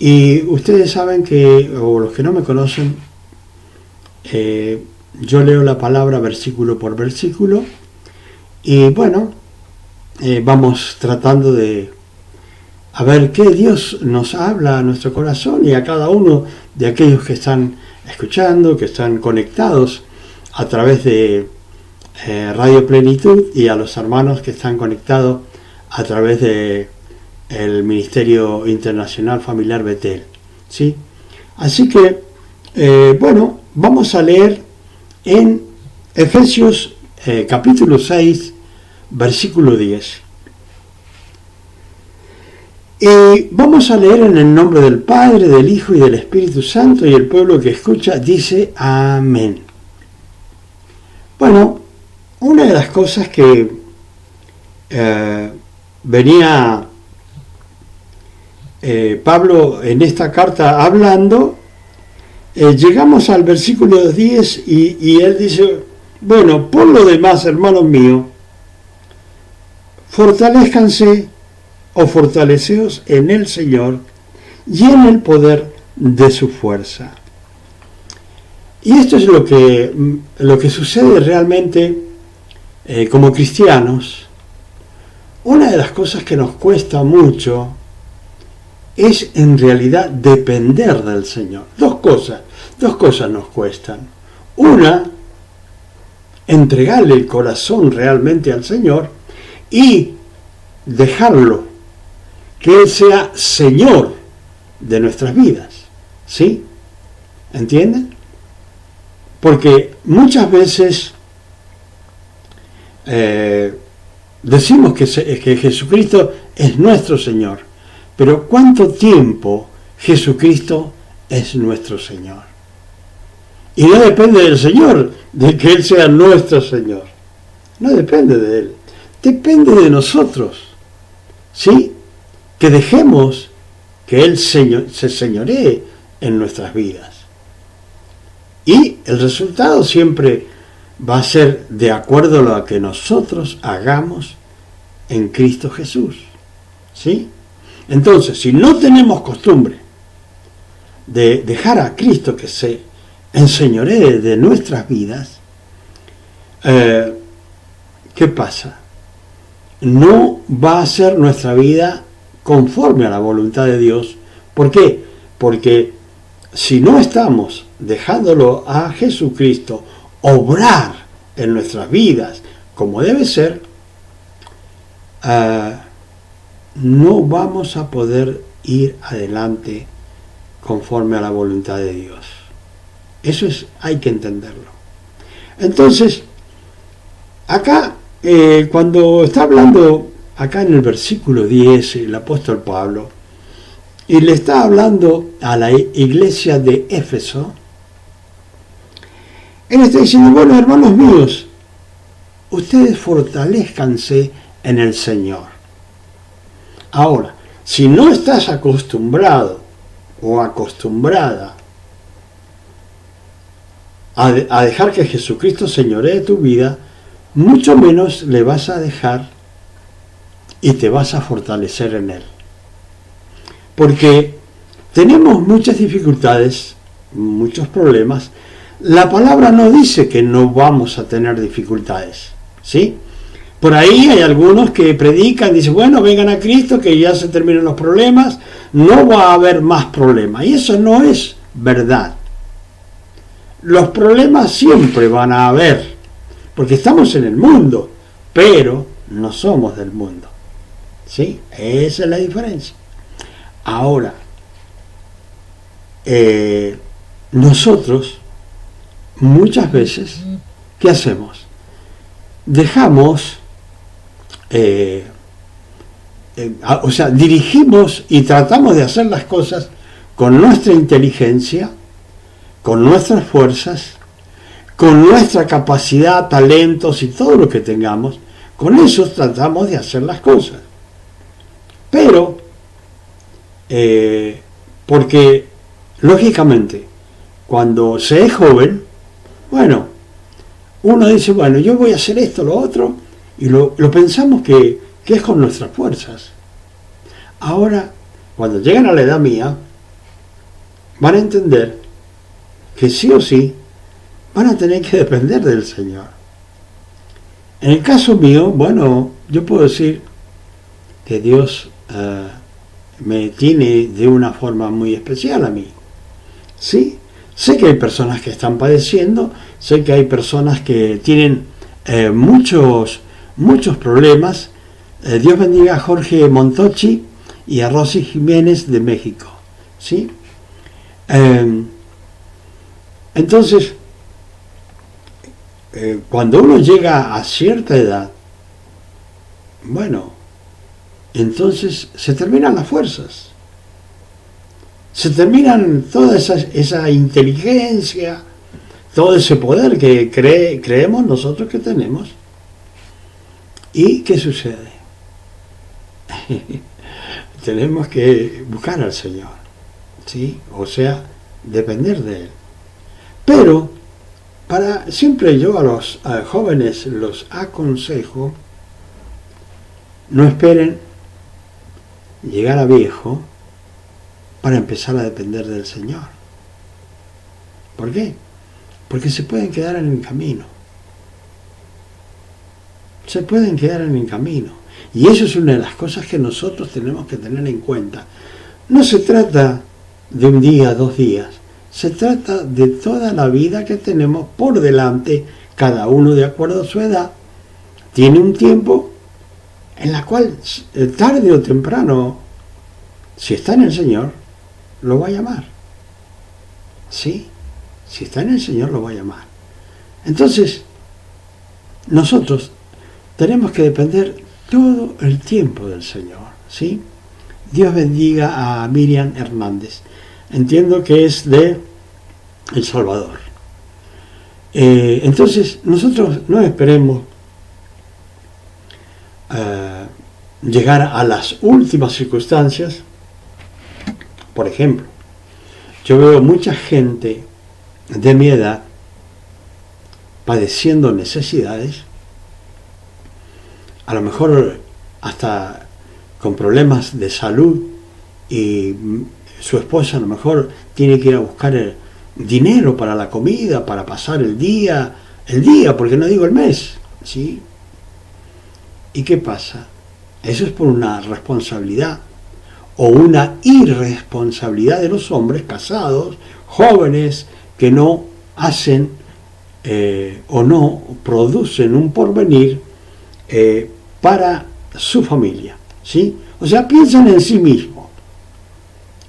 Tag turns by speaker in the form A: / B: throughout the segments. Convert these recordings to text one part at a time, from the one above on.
A: Y ustedes saben que, o los que no me conocen, yo leo la palabra versículo por versículo y bueno, vamos tratando de a ver qué Dios nos habla a nuestro corazón y a cada uno de aquellos que están escuchando, que están conectados a través de Radio Plenitud, y a los hermanos que están conectados a través de el Ministerio Internacional Familiar Betel, ¿sí? Así que, bueno, vamos a leer en Efesios capítulo 6, versículo 10. Y vamos a leer en el nombre del Padre, del Hijo y del Espíritu Santo, y el pueblo que escucha dice amén. Bueno, una de las cosas que venía Pablo en esta carta hablando, llegamos al versículo 10 y él dice, bueno, por lo demás, hermanos míos, fortalezcanse o fortaleceos en el Señor y en el poder de su fuerza. Y esto es lo que sucede realmente como cristianos. Una de las cosas que nos cuesta mucho es en realidad depender del Señor. Dos cosas nos cuestan. Una, entregarle el corazón realmente al Señor y dejarlo que Él sea Señor de nuestras vidas, ¿sí? ¿Entienden? Porque muchas veces decimos que Jesucristo es nuestro Señor, pero ¿cuánto tiempo Jesucristo es nuestro Señor? Y no depende del Señor, de que Él sea nuestro Señor. No depende de Él, depende de nosotros, ¿sí? Que dejemos que Él se señoree en nuestras vidas. Y el resultado siempre va a ser de acuerdo a lo que nosotros hagamos en Cristo Jesús, ¿sí? Entonces, si no tenemos costumbre de dejar a Cristo que se enseñoree de nuestras vidas, ¿qué pasa? No va a ser nuestra vida conforme a la voluntad de Dios. ¿Por qué? Porque si no estamos dejándolo a Jesucristo obrar en nuestras vidas como debe ser, no vamos a poder ir adelante conforme a la voluntad de Dios. Eso hay que entenderlo. Entonces, acá, cuando está hablando, acá en el versículo 10, el apóstol Pablo, y le está hablando a la iglesia de Éfeso, él está diciendo, bueno, hermanos míos, ustedes fortalezcanse en el Señor. Ahora, si no estás acostumbrado o acostumbrada a dejar que Jesucristo señoree tu vida, mucho menos le vas a dejar y te vas a fortalecer en Él. Porque tenemos muchas dificultades, muchos problemas. La palabra no dice que no vamos a tener dificultades, ¿sí? Por ahí hay algunos que predican, dicen, bueno, vengan a Cristo, que ya se terminan los problemas, no va a haber más problemas. Y eso no es verdad. Los problemas siempre van a haber, porque estamos en el mundo, pero no somos del mundo, ¿sí? Esa es la diferencia. Ahora, nosotros muchas veces, ¿qué hacemos? Dejamos, dirigimos y tratamos de hacer las cosas con nuestra inteligencia, con nuestras fuerzas, con nuestra capacidad, talentos y todo lo que tengamos. Con eso tratamos de hacer las cosas. Pero, porque lógicamente, cuando se es joven, bueno, uno dice, bueno, yo voy a hacer esto, lo otro, y lo pensamos que es con nuestras fuerzas. Ahora, cuando llegan a la edad mía, van a entender que sí o sí van a tener que depender del Señor. En el caso mío, bueno, yo puedo decir que Dios me tiene de una forma muy especial a mí. ¿Sí? Sé que hay personas que están padeciendo, sé que hay personas que tienen muchos problemas. Dios bendiga a Jorge Montochi y a Rosy Jiménez de México. ¿Sí? Entonces, cuando uno llega a cierta edad, bueno, entonces se terminan las fuerzas, se terminan toda esa inteligencia, todo ese poder que creemos nosotros que tenemos. ¿Y qué sucede? Tenemos que buscar al Señor, ¿sí? O sea, depender de Él. Pero siempre yo a los jóvenes los aconsejo: no esperen llegar a viejo para empezar a depender del Señor. ¿Por qué? Porque se pueden quedar en el camino. Se pueden quedar en el camino. Y eso es una de las cosas que nosotros tenemos que tener en cuenta. No se trata de un día, 2 días. Se trata de toda la vida que tenemos por delante, cada uno de acuerdo a su edad. Tiene un tiempo en la cual, tarde o temprano, si está en el Señor, lo va a llamar. ¿Sí? Si está en el Señor, lo va a llamar. Entonces, nosotros tenemos que depender todo el tiempo del Señor. ¿Sí? Dios bendiga a Miriam Hernández. Entiendo que es de El Salvador. Entonces, nosotros no esperemos llegar a las últimas circunstancias. Por ejemplo, yo veo mucha gente de mi edad padeciendo necesidades, a lo mejor hasta con problemas de salud, y su esposa a lo mejor tiene que ir a buscar dinero para la comida, para pasar el día, porque no digo el mes, ¿sí? ¿Y qué pasa? Eso es por una responsabilidad o una irresponsabilidad de los hombres casados, jóvenes, que no hacen o no producen un porvenir para su familia, ¿sí? O sea, piensan en sí mismos,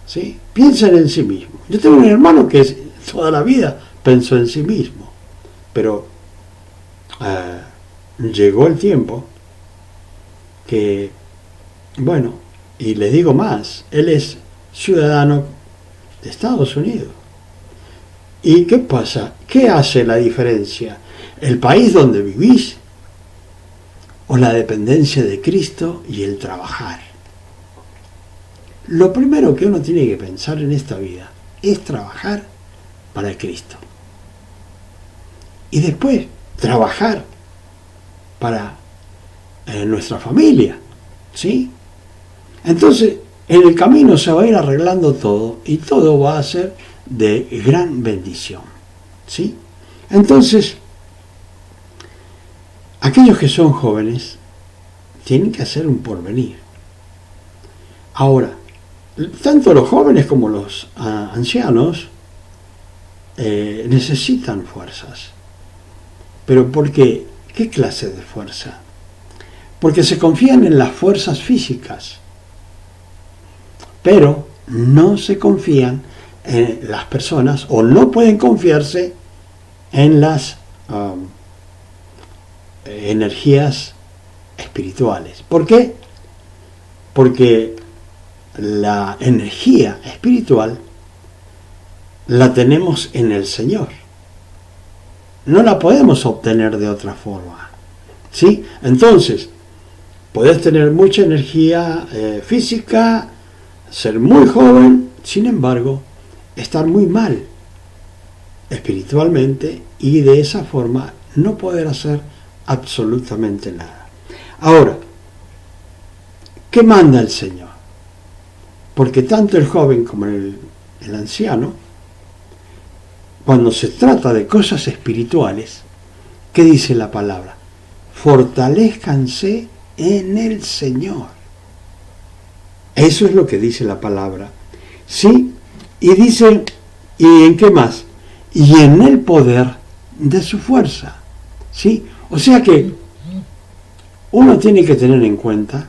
A: ¿sí? Piensan en sí mismos. Yo tengo un hermano que toda la vida pensó en sí mismo, pero llegó el tiempo que, bueno, y les digo más, él es ciudadano de Estados Unidos. ¿Y qué pasa? ¿Qué hace la diferencia? ¿El país donde vivís o la dependencia de Cristo y el trabajar? Lo primero que uno tiene que pensar en esta vida es trabajar para Cristo. Y después trabajar para nuestra familia, ¿sí? Entonces, en el camino se va a ir arreglando todo y todo va a ser de gran bendición, ¿sí? Entonces, aquellos que son jóvenes tienen que hacer un porvenir. Ahora, tanto los jóvenes como los ancianos necesitan fuerzas. ¿Pero por qué? ¿Qué clase de fuerza? Porque se confían en las fuerzas físicas, pero no se confían en las personas, o no pueden confiarse en las energías espirituales. ¿Por qué? Porque la energía espiritual la tenemos en el Señor. No la podemos obtener de otra forma, ¿sí? Entonces, podés tener mucha energía física, ser muy joven, sin embargo, estar muy mal espiritualmente y de esa forma no poder hacer absolutamente nada. Ahora, ¿qué manda el Señor? Porque tanto el joven como el anciano cuando se trata de cosas espirituales, ¿qué dice la palabra? Fortalezcanse en el Señor. Eso es lo que dice la palabra. ¿Sí? Y dice, ¿y en qué más? Y en el poder de su fuerza. ¿Sí? O sea que uno tiene que tener en cuenta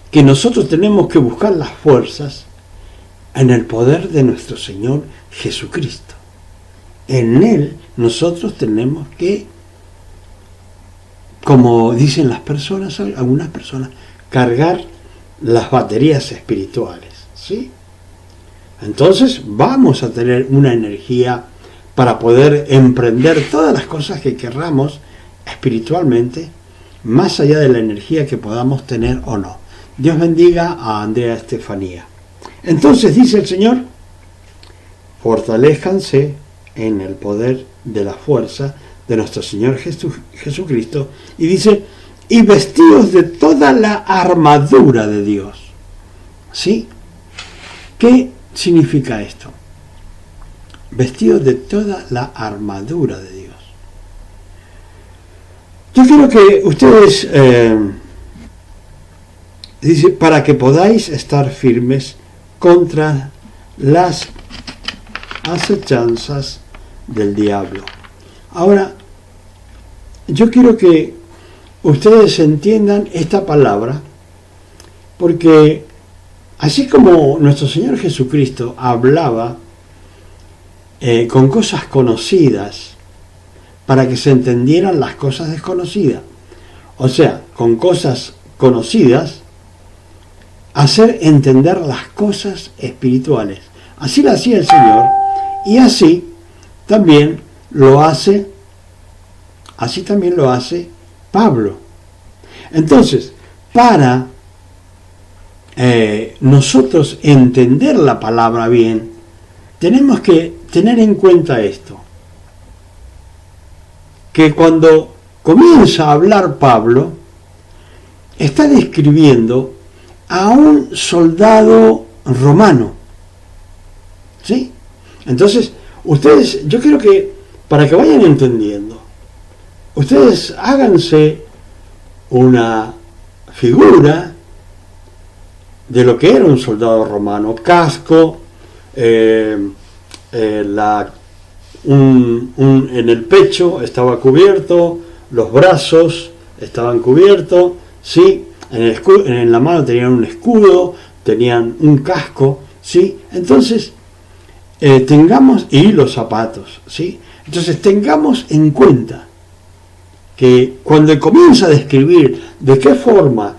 A: que nosotros tenemos que buscar las fuerzas en el poder de nuestro Señor Jesucristo. En Él nosotros tenemos que, como dicen las personas, algunas personas, cargar las baterías espirituales, ¿sí? Entonces vamos a tener una energía para poder emprender todas las cosas que querramos espiritualmente, más allá de la energía que podamos tener o no. Dios bendiga a Andrea Estefanía. Entonces dice el Señor, fortalezcanse en el poder de la fuerza de nuestro Señor Jesucristo, y dice, y vestidos de toda la armadura de Dios. ¿Sí? ¿Qué significa esto? Vestidos de toda la armadura de Dios. Yo quiero que ustedes, dice, para que podáis estar firmes contra las acechanzas del diablo. Ahora, yo quiero que ustedes entiendan esta palabra, porque así como nuestro Señor Jesucristo hablaba con cosas conocidas para que se entendieran las cosas desconocidas, o sea, con cosas conocidas, hacer entender las cosas espirituales. Así lo hacía el Señor, y así también lo hace Pablo. Entonces, para nosotros entender la palabra bien, tenemos que tener en cuenta esto, que cuando comienza a hablar Pablo, está describiendo a un soldado romano, ¿sí? Entonces, ustedes, yo quiero que, para que vayan entendiendo, ustedes háganse una figura de lo que era un soldado romano: casco, en el pecho estaba cubierto, los brazos estaban cubiertos, ¿sí? En la mano tenían un escudo, tenían un casco, ¿sí? Entonces, tengamos, y los zapatos, ¿sí? Entonces tengamos en cuenta que cuando comienza a describir de qué forma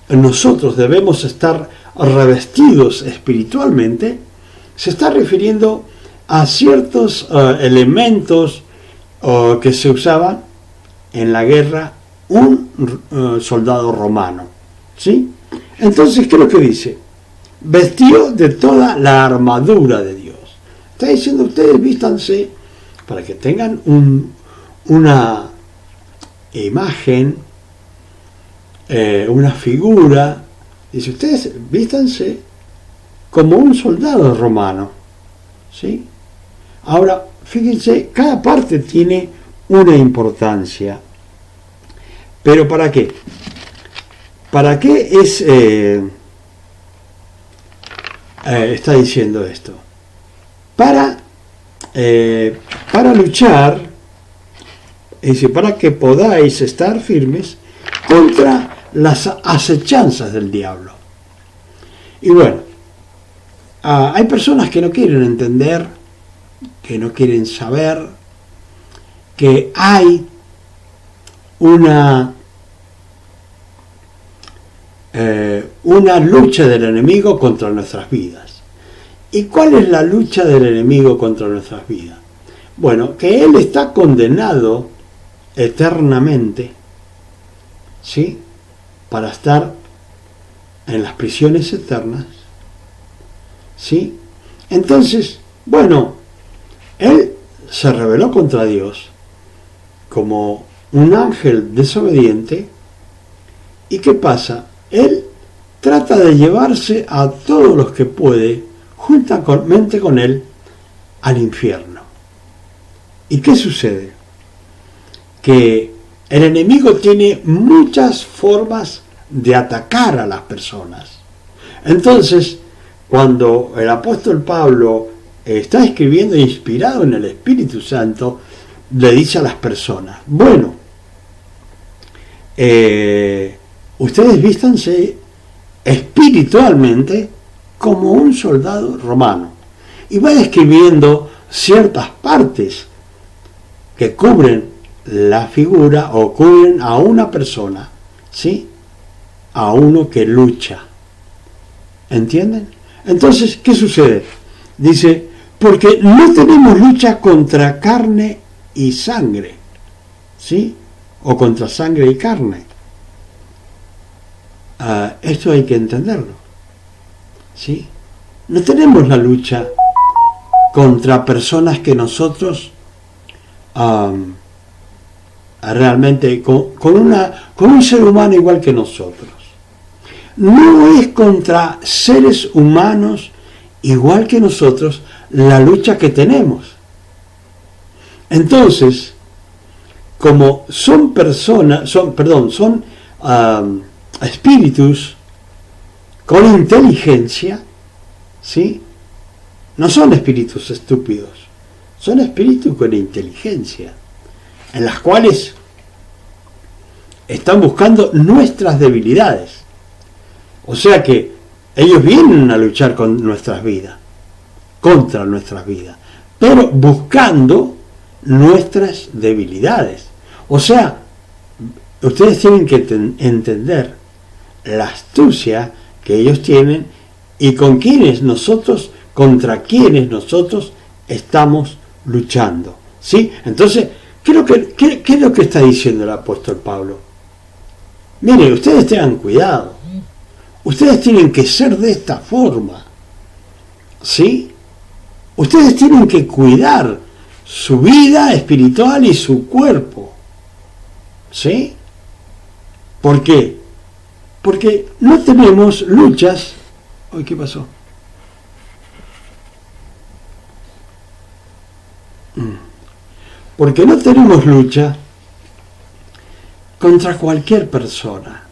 A: nosotros debemos estar revestidos espiritualmente, se está refiriendo a ciertos elementos que se usaban en la guerra un soldado romano, ¿sí? Entonces, ¿qué es lo que dice? Vestido de toda la armadura de Dios. Está diciendo, ustedes vístanse para que tengan una imagen, una figura. Dice, ustedes vístanse como un soldado romano, ¿sí? Ahora, fíjense, cada parte tiene una importancia. ¿Pero para qué? ¿Para qué está diciendo esto? Para luchar, dice, para que podáis estar firmes contra las acechanzas del diablo. Y bueno, hay personas que no quieren entender, que no quieren saber que hay una lucha del enemigo contra nuestras vidas. ¿Y cuál es la lucha del enemigo contra nuestras vidas? Bueno, que él está condenado eternamente, ¿sí?, para estar en las prisiones eternas, ¿sí? Entonces, bueno, él se rebeló contra Dios como un ángel desobediente. ¿Y qué pasa? Él trata de llevarse a todos los que puede, juntamente con él, al infierno. ¿Y qué sucede? Que el enemigo tiene muchas formas de atacar a las personas. Entonces, cuando el apóstol Pablo está escribiendo inspirado en el Espíritu Santo, le dice a las personas, bueno, ustedes vístanse espiritualmente como un soldado romano. Y va describiendo ciertas partes que cubren la figura o cubren a una persona, ¿sí? A uno que lucha. ¿Entienden? Entonces, ¿qué sucede? Dice, porque no tenemos lucha contra carne y sangre, ¿sí? O contra sangre y carne. Esto hay que entenderlo, ¿sí? No tenemos la lucha contra personas que nosotros realmente con un ser humano igual que nosotros. No es contra seres humanos igual que nosotros la lucha que tenemos. Entonces, como son personas, son espíritus con inteligencia, ¿sí? No son espíritus estúpidos, son espíritus con inteligencia, en las cuales están buscando nuestras debilidades. O sea que ellos vienen a luchar con nuestras vidas, contra nuestras vidas, pero buscando nuestras debilidades. O sea, ustedes tienen que entender la astucia que ellos tienen y contra quienes nosotros estamos luchando, ¿sí? Entonces, ¿qué es lo que está diciendo el apóstol Pablo? Miren, ustedes tengan cuidado. Ustedes tienen que ser de esta forma, ¿sí? Ustedes tienen que cuidar su vida espiritual y su cuerpo, ¿sí? ¿Por qué? Porque no tenemos luchas. Ay, ¿qué pasó? Porque no tenemos lucha contra cualquier persona.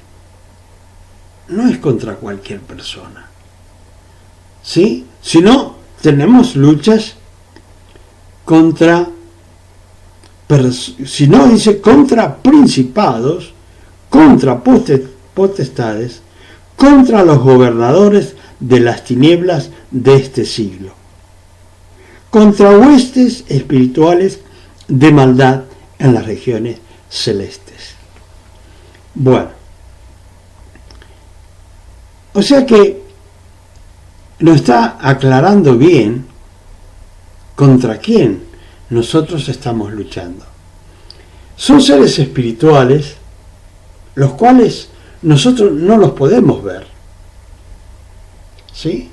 A: No es contra cualquier persona, ¿sí? Sino tenemos luchas contra contra principados, contra potestades, contra los gobernadores de las tinieblas de este siglo, contra huestes espirituales de maldad en las regiones celestes. Bueno, o sea que nos está aclarando bien contra quién nosotros estamos luchando. Son seres espirituales los cuales nosotros no los podemos ver, ¿sí?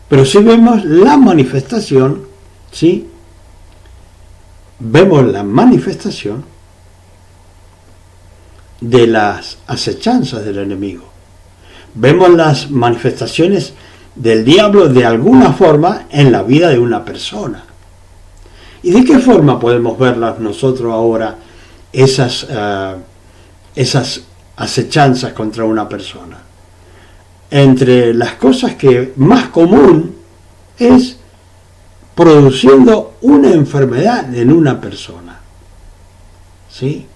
A: Pero sí vemos la manifestación, ¿sí? Vemos la manifestación de las acechanzas del enemigo. Vemos las manifestaciones del diablo de alguna forma en la vida de una persona. ¿Y de qué forma podemos verlas nosotros ahora, esas acechanzas contra una persona? Entre las cosas que más común es produciendo una enfermedad en una persona, ¿sí?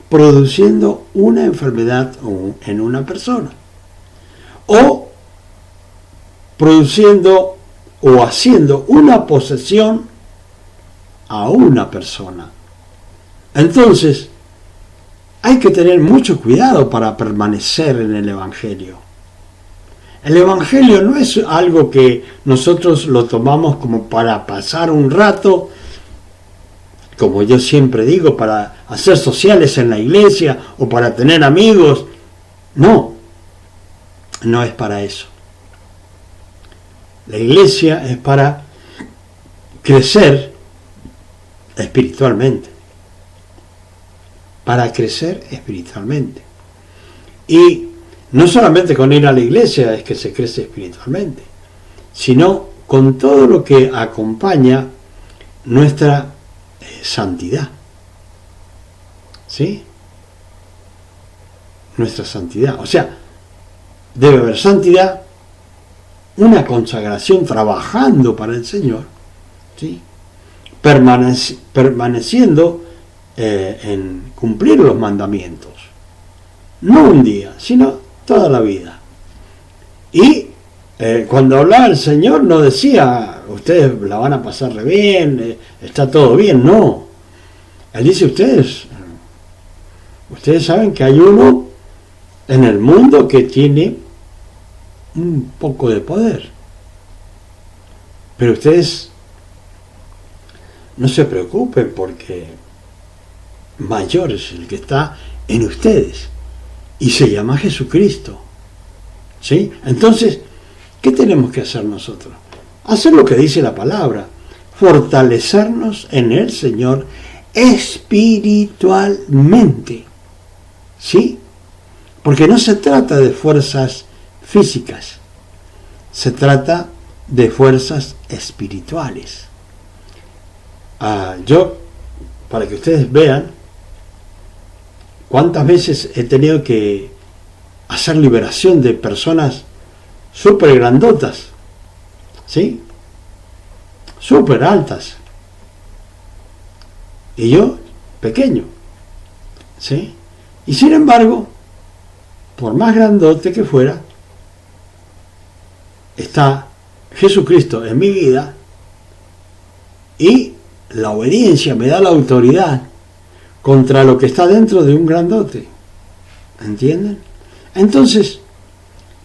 A: Produciendo una enfermedad en una persona, o produciendo o haciendo una posesión a una persona. Entonces, hay que tener mucho cuidado para permanecer en el Evangelio. El Evangelio no es algo que nosotros lo tomamos como para pasar un rato, como yo siempre digo, para hacer sociales en la iglesia o para tener amigos. No, no es para eso. La iglesia es para crecer espiritualmente. Para crecer espiritualmente. Y no solamente con ir a la iglesia es que se crece espiritualmente, sino con todo lo que acompaña nuestra santidad. ¿Sí? Nuestra santidad. O sea, debe haber santidad, una consagración trabajando para el Señor, ¿sí? Permaneciendo en cumplir los mandamientos. No un día, sino toda la vida. Y cuando hablaba el Señor no decía, ustedes la van a pasar re bien, está todo bien, no. Él dice, ustedes saben que hay uno en el mundo que tiene un poco de poder. Pero ustedes no se preocupen porque mayor es el que está en ustedes y se llama Jesucristo. ¿Sí? Entonces, ¿qué tenemos que hacer nosotros? Hacer lo que dice la palabra, fortalecernos en el Señor espiritualmente. ¿Sí? Porque no se trata de fuerzas físicas, se trata de fuerzas espirituales. Yo, para que ustedes vean cuántas veces he tenido que hacer liberación de personas súper grandotas, ¿sí? Súper altas. Y yo, pequeño, ¿sí? Y sin embargo, por más grandote que fuera, está Jesucristo en mi vida y la obediencia me da la autoridad contra lo que está dentro de un grandote. ¿Entienden? Entonces,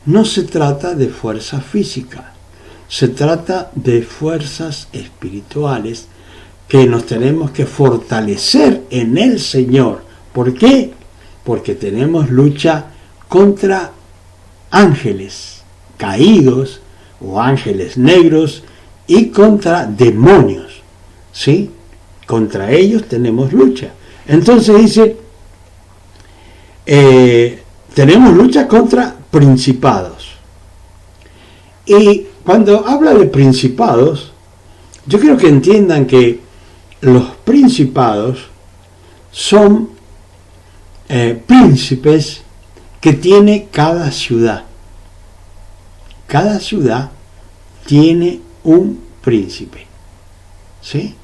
A: no se trata de fuerza física, se trata de fuerzas espirituales que nos tenemos que fortalecer en el Señor. ¿Por qué? Porque tenemos lucha contra ángeles caídos o ángeles negros y contra demonios, ¿sí? Contra ellos tenemos lucha. Entonces dice, tenemos lucha contra principados. Y cuando habla de principados, yo quiero que entiendan que los principados son príncipes que tiene cada ciudad. Cada ciudad tiene un príncipe. ¿Sí?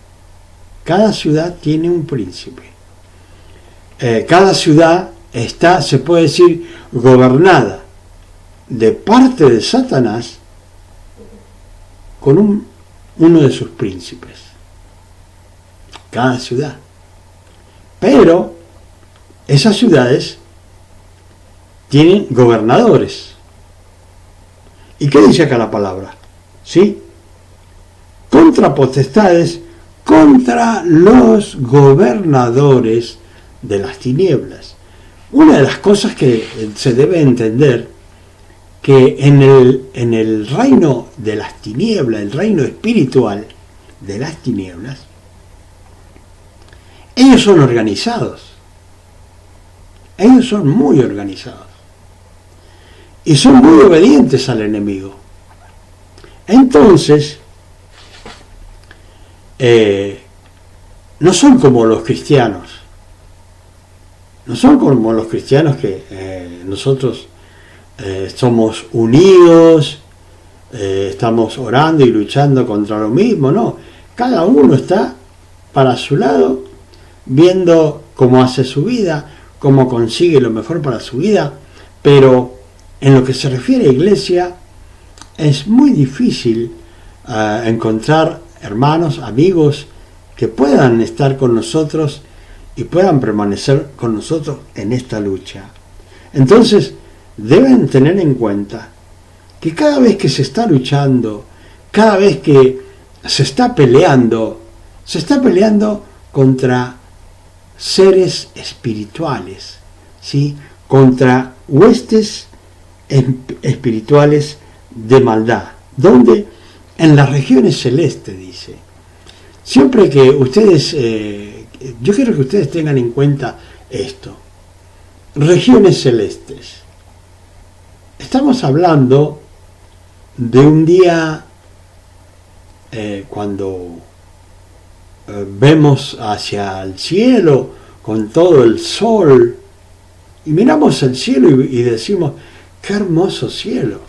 A: Cada ciudad tiene un príncipe. Cada ciudad está, se puede decir, gobernada de parte de Satanás con uno de sus príncipes. Cada ciudad. Pero esas ciudades tienen gobernadores. ¿Y qué dice acá la palabra? ¿Sí? Contra potestades, contra los gobernadores de las tinieblas. Una de las cosas que se debe entender, que en el reino de las tinieblas, el reino espiritual de las tinieblas, ellos son organizados. Ellos son muy organizados. Y son muy obedientes al enemigo. Entonces, no son como los cristianos. No son como los cristianos que nosotros somos unidos, estamos orando y luchando contra lo mismo. No, cada uno está para su lado, viendo cómo hace su vida, cómo consigue lo mejor para su vida, pero en lo que se refiere a iglesia, es muy difícil encontrar hermanos, amigos, que puedan estar con nosotros y puedan permanecer con nosotros en esta lucha. Entonces, deben tener en cuenta que cada vez que se está luchando, cada vez que se está peleando contra seres espirituales, ¿sí? Contra huestes espirituales de maldad. ¿Dónde? En las regiones celestes, dice. Siempre que ustedes, yo quiero que ustedes tengan en cuenta esto. Regiones celestes. Estamos hablando de un día cuando vemos hacia el cielo con todo el sol y miramos el cielo y decimos, qué hermoso cielo,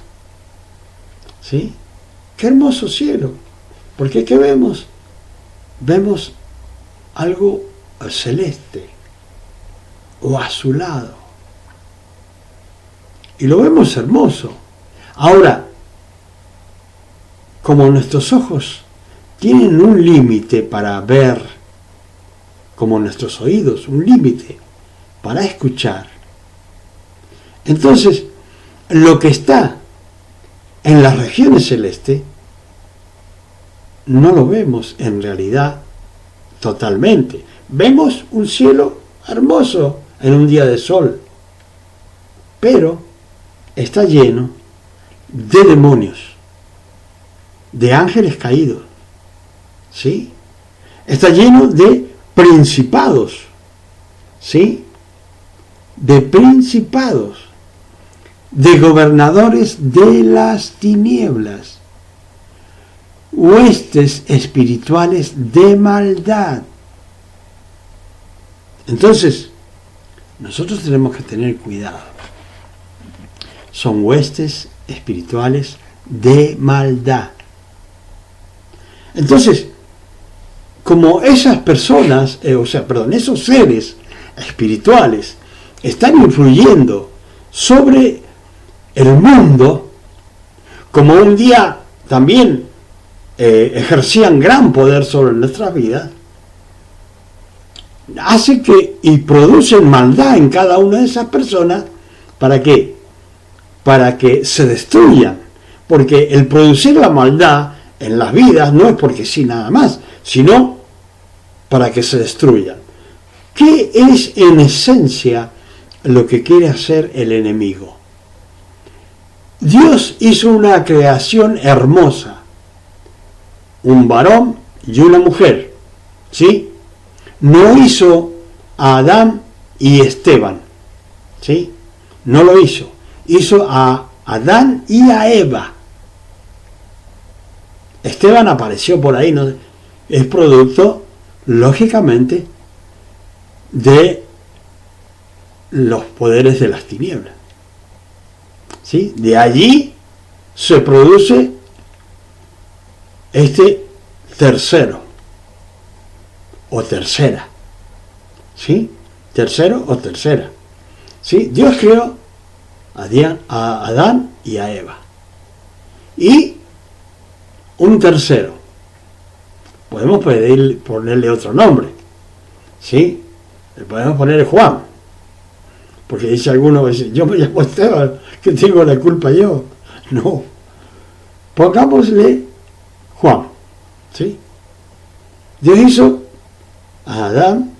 A: ¿sí? Qué hermoso cielo, porque ¿qué vemos? Vemos algo celeste o azulado y lo vemos hermoso. Ahora, como nuestros ojos tienen un límite para ver, como nuestros oídos, un límite para escuchar, entonces lo que está en las regiones celestes no lo vemos en realidad totalmente. Vemos un cielo hermoso en un día de sol, pero está lleno de demonios, de ángeles caídos, ¿sí? Está lleno de principados, ¿sí? De principados, de gobernadores de las tinieblas, huestes espirituales de maldad. Entonces, nosotros tenemos que tener cuidado. Son huestes espirituales de maldad. Entonces, como esas personas, esos seres espirituales están influyendo sobre el mundo, como un día también ejercían gran poder sobre nuestras vidas, hace que y producen maldad en cada una de esas personas. ¿Para qué? Para que se destruyan, porque el producir la maldad en las vidas no es porque sí nada más, sino para que se destruyan. ¿Qué es en esencia lo que quiere hacer el enemigo? Dios hizo una creación hermosa, un varón y una mujer, ¿sí? No hizo a Adán y Esteban, ¿sí? No lo hizo. Hizo a Adán y a Eva. Esteban apareció por ahí, ¿no? Es producto, lógicamente, de los poderes de las tinieblas, ¿sí? De allí se produce este tercero o tercera, ¿sí? Tercero o tercera, ¿sí? Dios creó a Adán y a Eva. Y un tercero. Podemos ponerle otro nombre, ¿sí? Le podemos poner Juan. Porque dice alguno, yo me llamo Esteban, que tengo la culpa yo. No. Pongámosle Juan, ¿sí? Dios hizo a Adán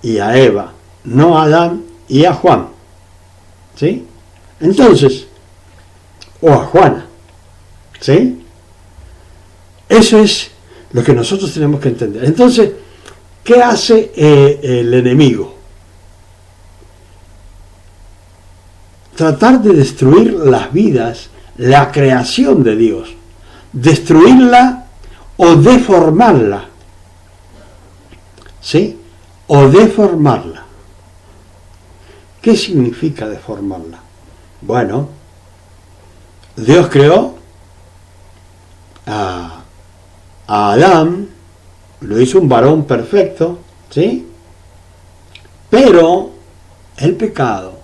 A: y a Eva, no a Adán y a Juan, ¿sí? Entonces, o a Juana, ¿sí? Eso es lo que nosotros tenemos que entender. Entonces, ¿qué hace el enemigo? Tratar de destruir las vidas, la creación de Dios, destruirla o deformarla, ¿sí? O deformarla. ¿Qué significa deformarla? Bueno, Dios creó a Adán, lo hizo un varón perfecto, ¿sí? Pero el pecado,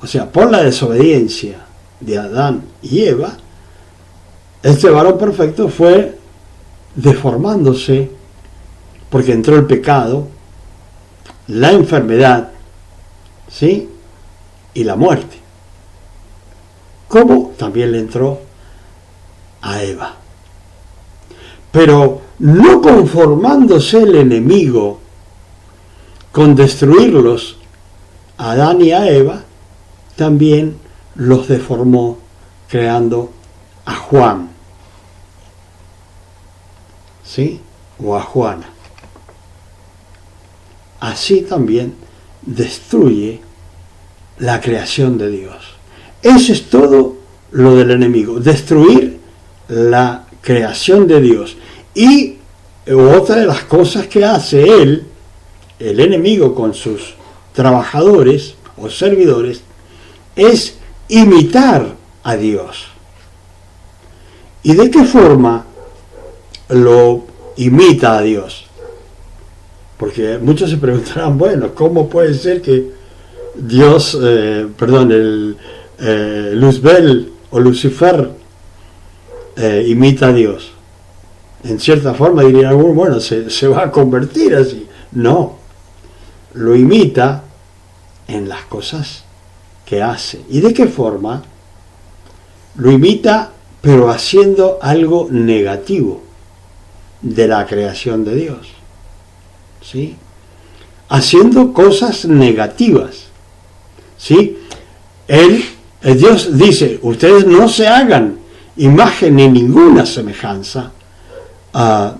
A: o sea, por la desobediencia de Adán y Eva, este varón perfecto fue deformándose porque entró el pecado, la enfermedad, ¿sí? Y la muerte. Como también le entró a Eva. Pero no conformándose el enemigo con destruirlos a Adán y a Eva, también los deformó creando a Juan, ¿sí? O a Juana. Así también destruye la creación de Dios. Eso es todo lo del enemigo, destruir la creación de Dios. Y otra de las cosas que hace él, el enemigo, con sus trabajadores o servidores, es imitar a Dios. ¿Y de qué forma lo imita a Dios? Porque muchos se preguntarán, bueno, ¿cómo puede ser que Dios, Luzbel o Lucifer imita a Dios? En cierta forma dirían, bueno, se va a convertir así. No, lo imita en las cosas que hace. ¿Y de qué forma? Lo imita, pero haciendo algo negativo de la creación de Dios. ¿Sí? Haciendo cosas negativas. ¿Sí? Dios dice, ustedes no se hagan imagen ni ninguna semejanza.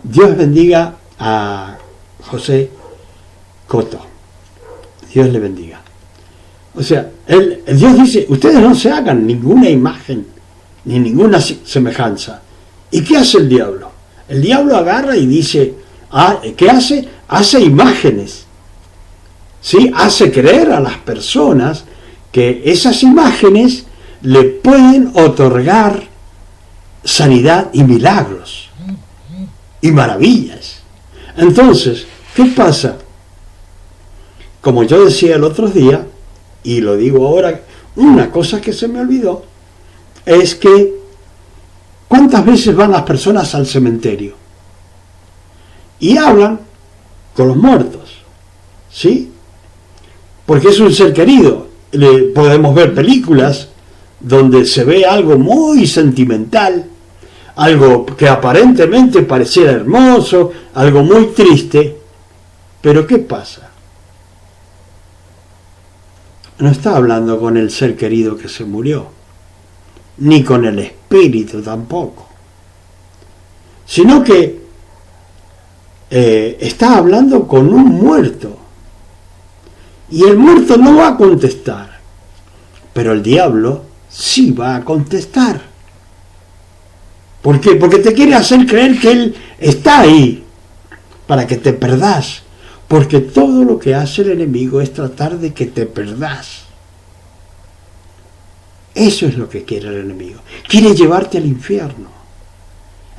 A: Dios bendiga a José Coto. Dios le bendiga. O sea, Dios dice, ustedes no se hagan ninguna imagen ni ninguna semejanza. ¿Y qué hace el diablo? El diablo agarra y dice, ¿qué hace? Hace imágenes. ¿Sí? Hace creer a las personas que esas imágenes le pueden otorgar sanidad y milagros y maravillas. Entonces, ¿qué pasa? Como yo decía el otro día, y lo digo ahora, una cosa que se me olvidó, es que ¿cuántas veces van las personas al cementerio? Y hablan con los muertos, ¿sí? Porque es un ser querido. Podemos ver películas donde se ve algo muy sentimental, algo que aparentemente pareciera hermoso, algo muy triste, pero ¿qué pasa? No está hablando con el ser querido que se murió, ni con el espíritu tampoco, sino que está hablando con un muerto, y el muerto no va a contestar, pero el diablo sí va a contestar. ¿Por qué? Porque te quiere hacer creer que él está ahí para que te perdás. Porque todo lo que hace el enemigo es tratar de que te perdás. Eso es lo que quiere el enemigo. Quiere llevarte al infierno.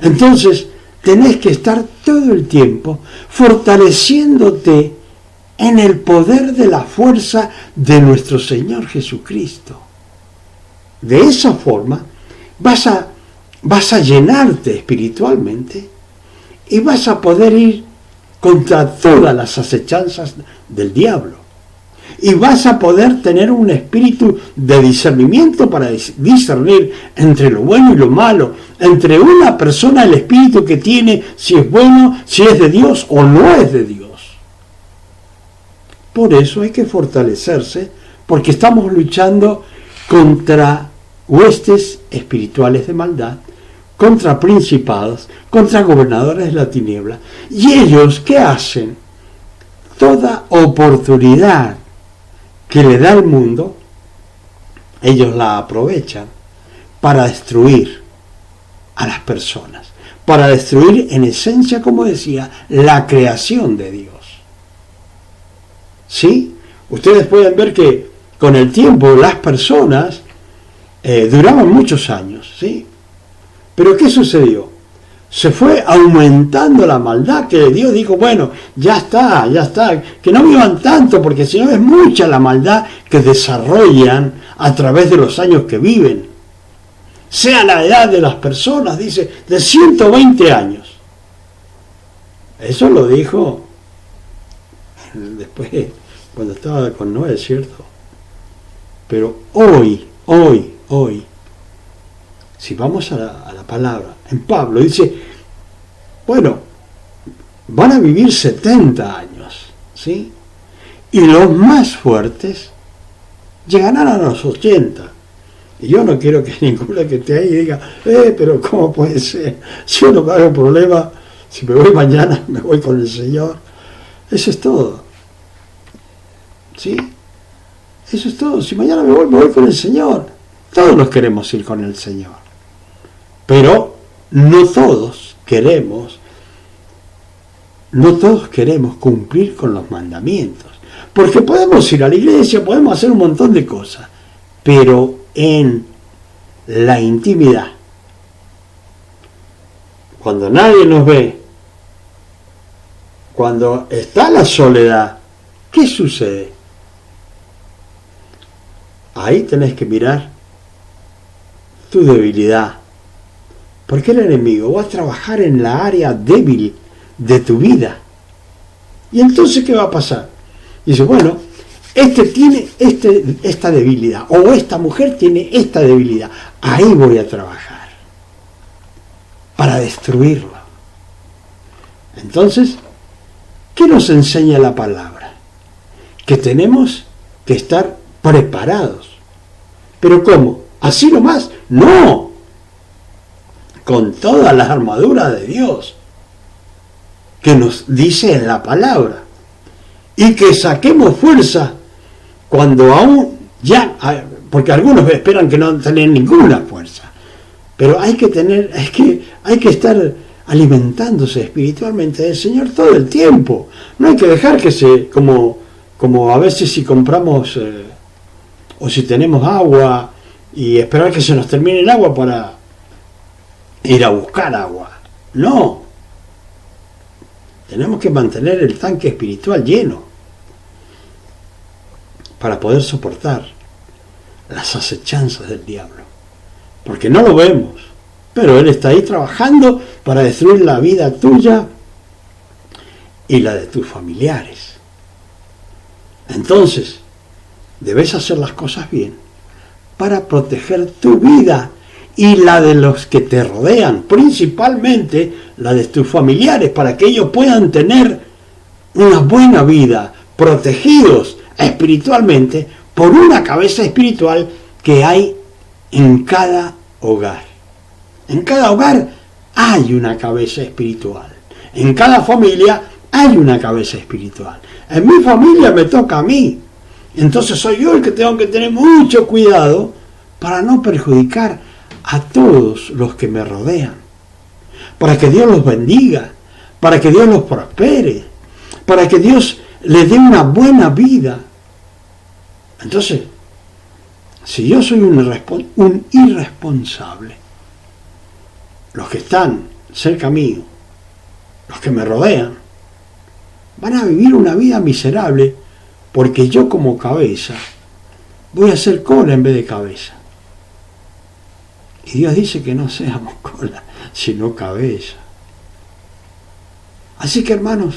A: Entonces, tenés que estar todo el tiempo fortaleciéndote en el poder de la fuerza de nuestro Señor Jesucristo. De esa forma, vas a llenarte espiritualmente y vas a poder ir contra todas las acechanzas del diablo. Y vas a poder tener un espíritu de discernimiento para discernir entre lo bueno y lo malo, entre una persona, el espíritu que tiene, si es bueno, si es de Dios o no es de Dios. Por eso hay que fortalecerse, porque estamos luchando contra huestes espirituales de maldad, contra principados, contra gobernadores de la tiniebla. ¿Y ellos qué hacen? Toda oportunidad que le da el mundo, ellos la aprovechan para destruir a las personas, para destruir en esencia, como decía, la creación de Dios. ¿Sí? Ustedes pueden ver que con el tiempo las personas duraban muchos años, ¿sí? Pero ¿qué sucedió? Se fue aumentando la maldad, que Dios dijo, bueno, ya está, que no vivan tanto, porque si no es mucha la maldad que desarrollan a través de los años que viven. Sea la edad de las personas, dice, de 120 años. Eso lo dijo después, cuando estaba con Noé, es cierto. Pero hoy, si vamos a la palabra, en Pablo dice, bueno, van a vivir 70 años, ¿sí? Y los más fuertes llegarán a los 80. Y yo no quiero que ninguna que esté ahí diga, pero ¿cómo puede ser? Si yo no me hago problema, si me voy mañana, me voy con el Señor. Eso es todo. ¿Sí? Eso es todo. Si mañana me voy con el Señor. Todos nos queremos ir con el Señor. Pero no todos queremos cumplir con los mandamientos. Porque podemos ir a la iglesia, podemos hacer un montón de cosas, pero en la intimidad, cuando nadie nos ve, cuando está la soledad, ¿qué sucede? Ahí tenés que mirar tu debilidad, porque el enemigo va a trabajar en la área débil de tu vida. Y entonces, ¿qué va a pasar? Dice, bueno, este tiene esta debilidad, o esta mujer tiene esta debilidad. Ahí voy a trabajar para destruirlo. Entonces, ¿qué nos enseña la palabra? Que tenemos que estar preparados. ¿Pero cómo? ¿Así nomás? ¡No! Con todas las armaduras de Dios que nos dice en la palabra. Y que saquemos fuerza cuando aún ya, porque algunos esperan que no tengan ninguna fuerza, pero hay que estar alimentándose espiritualmente del Señor todo el tiempo. No hay que dejar que como a veces si compramos o si tenemos agua y esperar que se nos termine el agua para ir a buscar agua. No. Tenemos que mantener el tanque espiritual lleno para poder soportar las acechanzas del diablo. Porque no lo vemos, pero él está ahí trabajando para destruir la vida tuya y la de tus familiares. Entonces, debes hacer las cosas bien para proteger tu vida y la de los que te rodean, principalmente la de tus familiares, para que ellos puedan tener una buena vida, protegidos espiritualmente por una cabeza espiritual que hay en cada hogar. En cada hogar hay una cabeza espiritual. En cada familia hay una cabeza espiritual. En mi familia me toca a mí. Entonces soy yo el que tengo que tener mucho cuidado para no perjudicar a todos los que me rodean, para que Dios los bendiga, para que Dios los prospere, para que Dios les dé una buena vida. Entonces, si yo soy un irresponsable, los que están cerca mío, los que me rodean, van a vivir una vida miserable, porque yo como cabeza voy a ser cola en vez de cabeza. Y Dios dice que no seamos cola, sino cabeza. Así que, hermanos,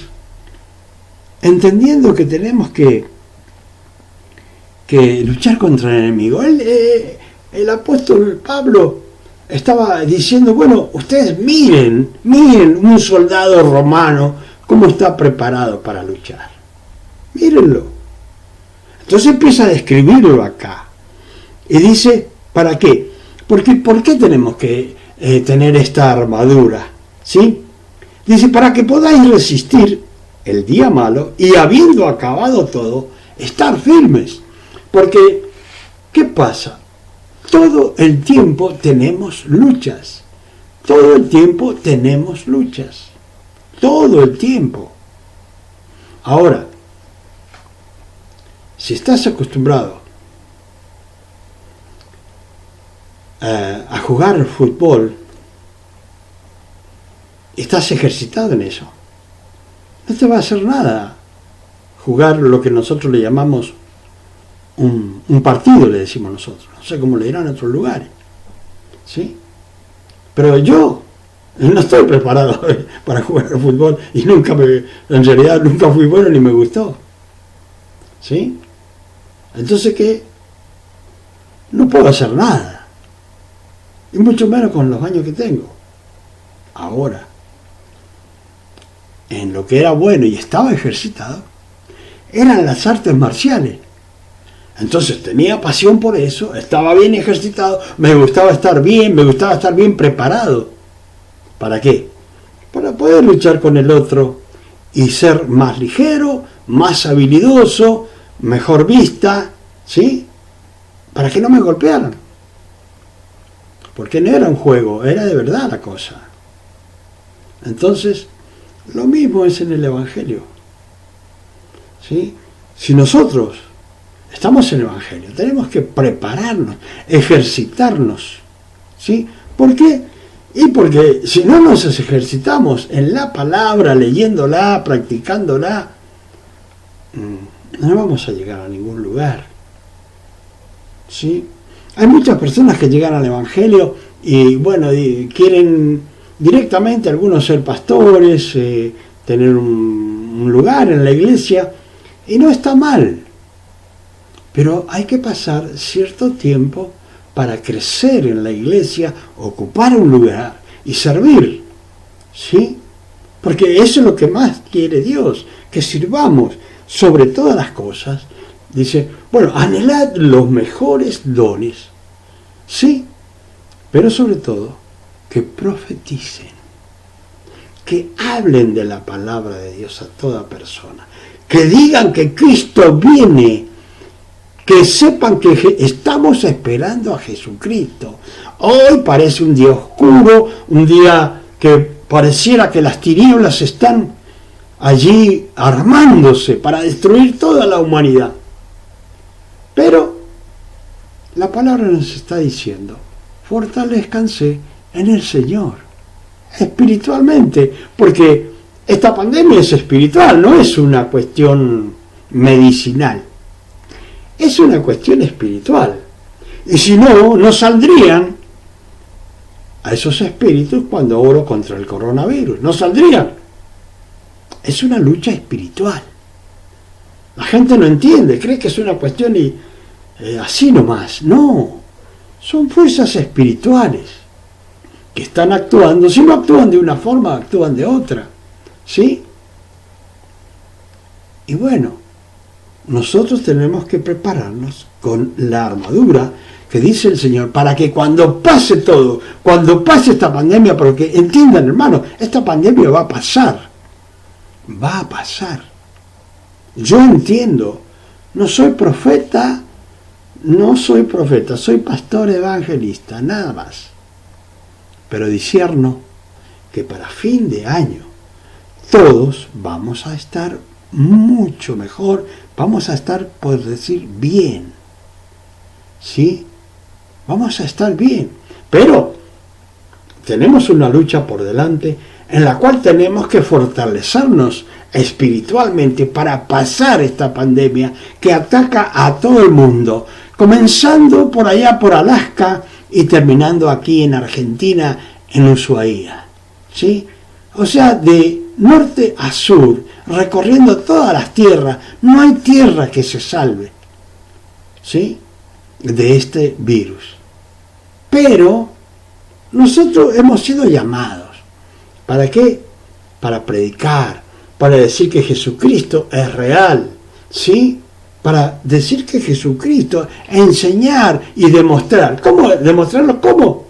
A: entendiendo que tenemos que luchar contra el enemigo, el apóstol Pablo estaba diciendo, bueno, ustedes miren un soldado romano cómo está preparado para luchar. Mírenlo. Entonces empieza a describirlo acá. Y dice, ¿para qué? Porque ¿por qué tenemos que tener esta armadura? ¿Sí? Dice, para que podáis resistir el día malo y habiendo acabado todo, estar firmes. Porque, ¿qué pasa? Todo el tiempo tenemos luchas. Todo el tiempo tenemos luchas. Todo el tiempo. Ahora, si estás acostumbrado a jugar fútbol, estás ejercitado en eso, no te va a hacer nada jugar lo que nosotros le llamamos un partido, le decimos nosotros, no sé cómo le dirán en otros lugares, ¿sí? Pero yo no estoy preparado para jugar al fútbol y en realidad nunca fui bueno ni me gustó, ¿sí? Entonces, ¿qué? No puedo hacer nada. Y mucho menos con los años que tengo. Ahora, en lo que era bueno y estaba ejercitado, eran las artes marciales. Entonces tenía pasión por eso, estaba bien ejercitado, me gustaba estar bien preparado. ¿Para qué? Para poder luchar con el otro y ser más ligero, más habilidoso, mejor vista, ¿sí? Para que no me golpearan. porque no era un juego, era de verdad la cosa. Entonces, lo mismo es en el Evangelio. ¿Sí? Si nosotros estamos en el Evangelio, tenemos que prepararnos, ejercitarnos. ¿Sí? ¿Por qué? Y porque si no nos ejercitamos en la palabra, leyéndola, practicándola, no vamos a llegar a ningún lugar. ¿Sí? Hay muchas personas que llegan al Evangelio y bueno, y quieren directamente algunos ser pastores, tener un lugar en la iglesia, y no está mal. Pero hay que pasar cierto tiempo para crecer en la iglesia, ocupar un lugar y servir. ¿Sí? Porque eso es lo que más quiere Dios, que sirvamos sobre todas las cosas. Dice, bueno, anhelad los mejores dones. Sí, pero sobre todo, que profeticen, que hablen de la palabra de Dios a toda persona, que digan que Cristo viene, que sepan que estamos esperando a Jesucristo. Hoy parece un día oscuro, un día que pareciera que las tinieblas están allí armándose para destruir toda la humanidad. Pero la palabra nos está diciendo, fortalezcanse en el Señor, espiritualmente, porque esta pandemia es espiritual, no es una cuestión medicinal, es una cuestión espiritual. Y si no, no saldrían a esos espíritus cuando oro contra el coronavirus, no saldrían. Es una lucha espiritual. La gente no entiende, cree que es una cuestión así nomás. No, son fuerzas espirituales que están actuando. Si no actúan de una forma, actúan de otra. ¿Sí? Y bueno, nosotros tenemos que prepararnos con la armadura que dice el Señor, para que cuando pase todo, cuando pase esta pandemia, porque entiendan, hermanos, esta pandemia va a pasar. Va a pasar. Yo entiendo, no soy profeta, soy pastor evangelista, nada más. Pero discierno que para fin de año todos vamos a estar mucho mejor, vamos a estar, por decir, bien. ¿Sí? Vamos a estar bien. Pero tenemos una lucha por delante en la cual tenemos que fortalecernos espiritualmente para pasar esta pandemia que ataca a todo el mundo, comenzando por allá por Alaska y terminando aquí en Argentina, en Ushuaia. ¿Sí? O sea, de norte a sur, recorriendo todas las tierras, no hay tierra que se salve, ¿sí?, de este virus. Pero nosotros hemos sido llamados. ¿Para qué? Para predicar, para decir que Jesucristo es real, ¿sí? Para decir que Jesucristo, enseñar y demostrar. ¿Cómo demostrarlo? ¿Cómo?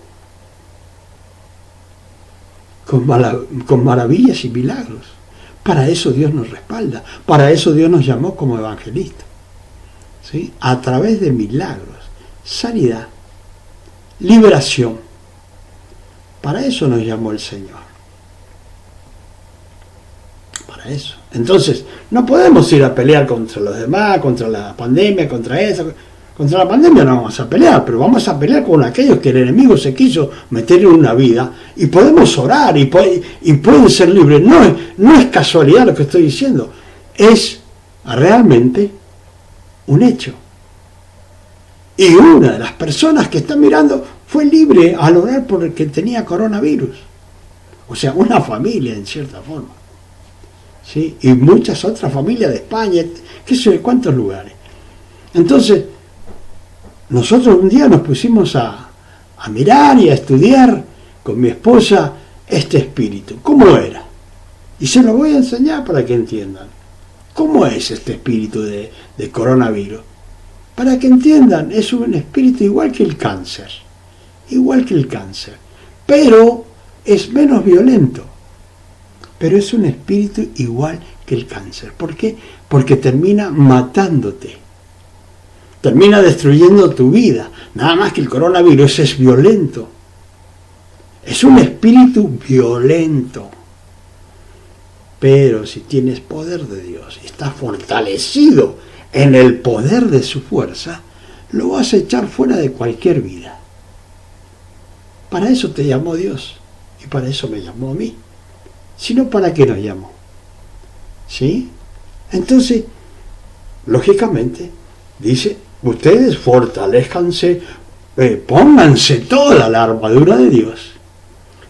A: Con maravillas y milagros. Para eso Dios nos respalda, para eso Dios nos llamó como evangelistas, ¿sí? A través de milagros, sanidad, liberación. Para eso nos llamó el Señor. Para eso. Entonces, no podemos ir a pelear contra los demás, contra la pandemia, contra eso. Contra la pandemia no vamos a pelear, pero vamos a pelear con aquellos que el enemigo se quiso meter en una vida, y podemos orar y pueden ser libres. No es casualidad lo que estoy diciendo, es realmente un hecho. Y una de las personas que está mirando fue libre al orar porque tenía coronavirus. O sea, una familia en cierta forma. ¿Sí? Y muchas otras familias de España, qué sé de cuántos lugares. Entonces, nosotros un día nos pusimos a mirar y a estudiar con mi esposa este espíritu. ¿Cómo era? Y se lo voy a enseñar para que entiendan. ¿Cómo es este espíritu de coronavirus? Para que entiendan, es un espíritu igual que el cáncer. Igual que el cáncer. Pero es menos violento. Pero es un espíritu igual que el cáncer. ¿Por qué? Porque termina matándote. Termina destruyendo tu vida. Nada más que el coronavirus es violento. Es un espíritu violento. Pero si tienes poder de Dios, estás fortalecido en el poder de su fuerza, lo vas a echar fuera de cualquier vida. Para eso te llamó Dios y para eso me llamó a mí. Si no, ¿para qué nos llamó? ¿Sí? Entonces, lógicamente, dice, ustedes fortalezcanse, pónganse toda la armadura de Dios,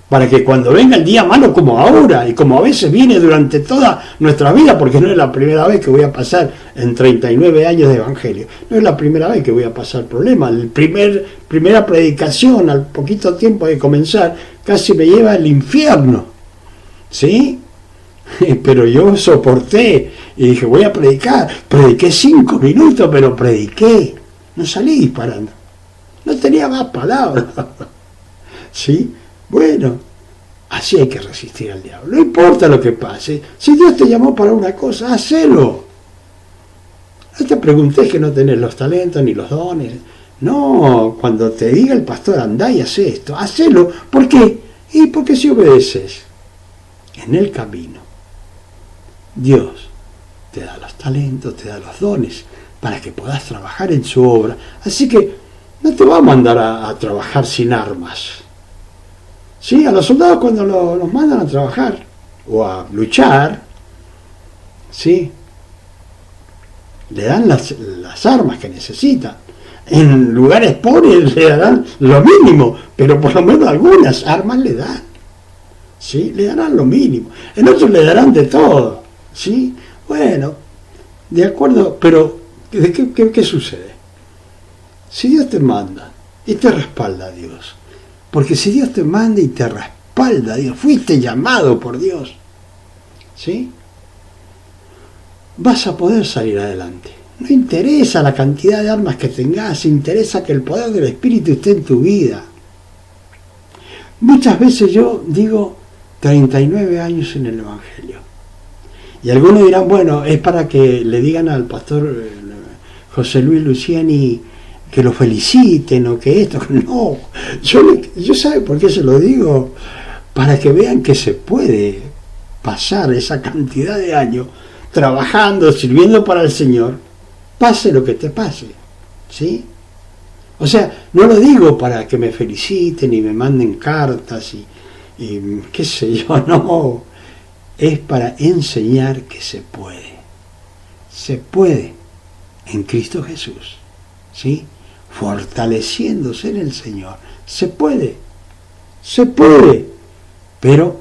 A: para que cuando venga el día malo como ahora, y como a veces viene durante toda nuestra vida, porque no es la primera vez que voy a pasar en 39 años de evangelio, no es la primera vez que voy a pasar problemas. Primera predicación, al poquito tiempo de comenzar, casi me lleva al infierno, ¿sí? Pero yo soporté y dije, voy a predicar. Prediqué 5 minutos, pero prediqué, no salí disparando, no tenía más palabras. ¿Sí? Bueno, así hay que resistir al diablo. No importa lo que pase. Si Dios te llamó para una cosa, hacelo. No te preguntes que no tenés los talentos ni los dones. No, cuando te diga el pastor, andá y haz esto, hacelo. ¿Por qué? Y porque si obedeces en el camino, Dios te da los talentos, te da los dones para que puedas trabajar en su obra. Así que no te va a mandar a trabajar sin armas. Sí, a los soldados cuando los mandan a trabajar o a luchar, sí, le dan las armas que necesitan. En lugares pobres le darán lo mínimo, pero por lo menos algunas armas le dan. ¿Sí? Le darán lo mínimo. En otros le darán de todo. ¿Sí? Bueno, de acuerdo, pero ¿qué sucede? Si Dios te manda y te respalda a Dios, porque si Dios te manda y te respalda a Dios, fuiste llamado por Dios, ¿sí? Vas a poder salir adelante. No interesa la cantidad de armas que tengas, interesa que el poder del Espíritu esté en tu vida. Muchas veces yo digo 39 años en el Evangelio. Y algunos dirán, bueno, es para que le digan al pastor José Luis Luciani que lo feliciten o que esto. No, yo ¿sabe por qué se lo digo? Para que vean que se puede pasar esa cantidad de años trabajando, sirviendo para el Señor, pase lo que te pase, ¿sí? O sea, no lo digo para que me feliciten y me manden cartas y qué sé yo, no. Es para enseñar que se puede en Cristo Jesús, ¿sí? Fortaleciéndose en el Señor, se puede, pero,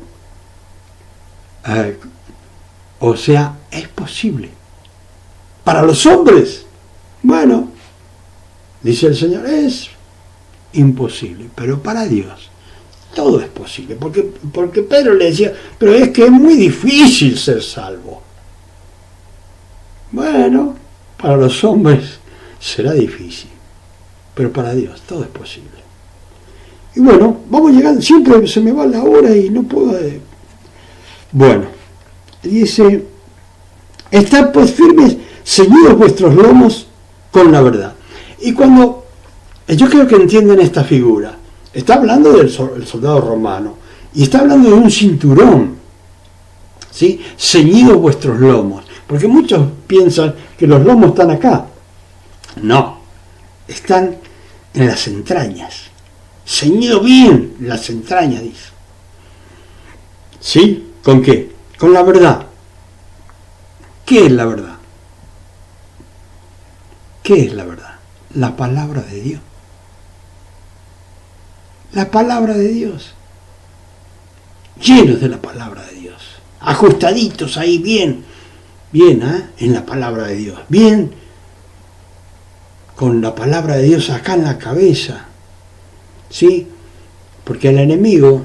A: o sea, es posible. Para los hombres, bueno, dice el Señor, es imposible, pero para Dios todo es posible, porque Pedro le decía, pero es que es muy difícil ser salvo. Bueno, para los hombres será difícil, pero para Dios todo es posible. Y bueno, vamos llegando, siempre se me va la hora y no puedo... Bueno, dice, estad pues firmes, ceñidos vuestros lomos con la verdad. Y cuando, yo creo que entienden esta figura, está hablando del soldado romano y está hablando de un cinturón, ¿sí? Ceñidos vuestros lomos, porque muchos piensan que los lomos están acá. No, están en las entrañas, ceñido bien las entrañas, dice. ¿Sí? ¿Con qué? Con la verdad. ¿Qué es la verdad? ¿Qué es la verdad? La palabra de Dios. La palabra de Dios. Llenos de la palabra de Dios. Ajustaditos ahí bien, en la palabra de Dios. Bien, con la palabra de Dios acá en la cabeza. ¿Sí? Porque el enemigo,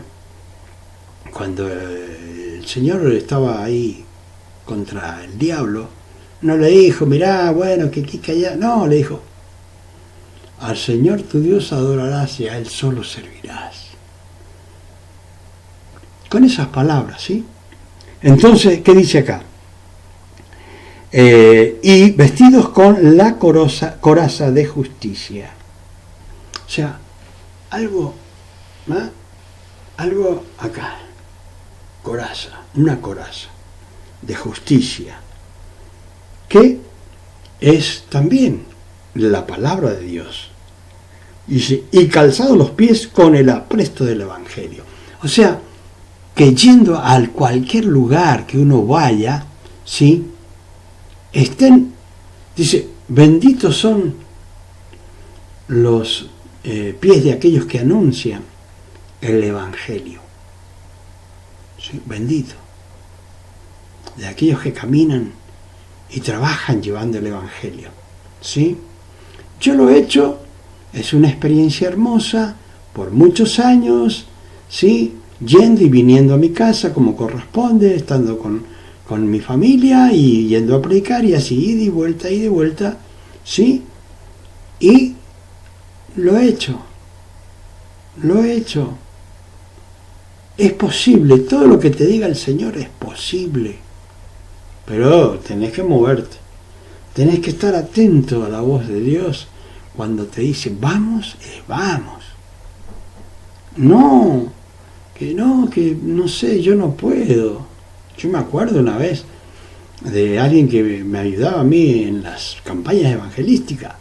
A: cuando el Señor estaba ahí contra el diablo, no le dijo, mirá, bueno, que aquí, que allá. No, le dijo, al Señor tu Dios adorarás y a Él solo servirás. Con esas palabras, ¿sí? Entonces, ¿qué dice acá? Y vestidos con la coraza de justicia. O sea, algo algo acá, coraza, una coraza de justicia, que es también la palabra de Dios. Dice, y calzados los pies con el apresto del Evangelio. O sea, que yendo a cualquier lugar que uno vaya, ¿sí? Dice, benditos son los pies de aquellos que anuncian el Evangelio. ¿Sí? Bendito. De aquellos que caminan y trabajan llevando el Evangelio. ¿Sí? Yo lo he hecho, es una experiencia hermosa, por muchos años, ¿sí? Yendo y viniendo a mi casa como corresponde, estando con mi familia y yendo a predicar y así, ida y de vuelta, ¿sí? Y lo he hecho. Es posible, todo lo que te diga el Señor es posible, pero tenés que moverte, tenés que estar atento a la voz de Dios cuando te dice vamos, vamos. Que no sé, yo no puedo. Yo me acuerdo una vez de alguien que me ayudaba a mí en las campañas evangelísticas